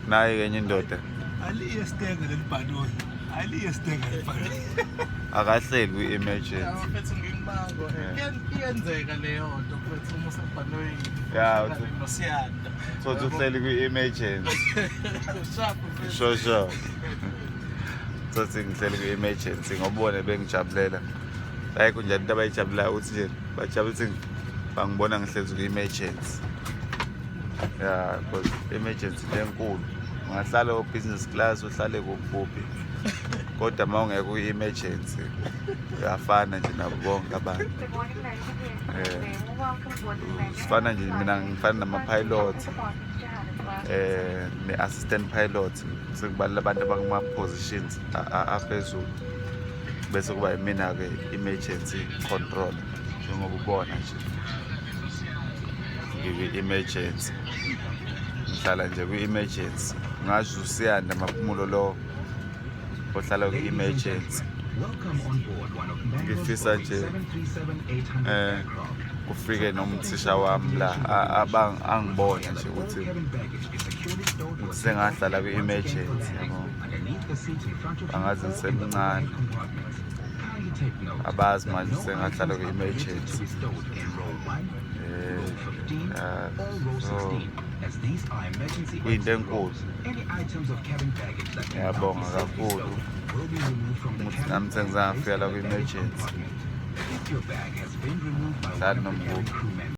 naye kenye indoda aliyestenga lelibhaloni aliyestenga lelibhaloni akahleli kwi-emergency Mfethu ngingibako. Iyenzeka leyo nto mfethu uma usebhanoyini. Ya, nosiyanda. so uhleli kwi-emergency Sharp mfethu. sure sothi ngihleli kwi-emergency ngobone bengijabulela ayikho nje into abayijabulayo ukuthi nje bajabulisa bangibona ngihlezi kwi-emergency ya because emergency lenkulu ungahlala o-business class uhlale kuphi kodwa uma ungekho kwi-emergency uyafana nje nabo bonke abantu sifana nje mina ngifana nama-pilot ne-assistant pilot sekubalela abantu abakuma-positions aphezulu bese kuba yimina-ke emergency control njengoba ubona nje ngikwi-emergency ngihlala nje kwi-emergency ngasho usiyanda maphumulo lo ohlala kwi-emergency ngifisa nje kufike nomthisha wami la angibona nje ukuthi sengahlala kwi-emergency yabo angazi ngisemncane abazi manje sengahlala kwi-emergency so kuyinto enkulu ngiyabonga kakhulu ukuthi nami sengizangafika la kwi-emergency hlali nombuko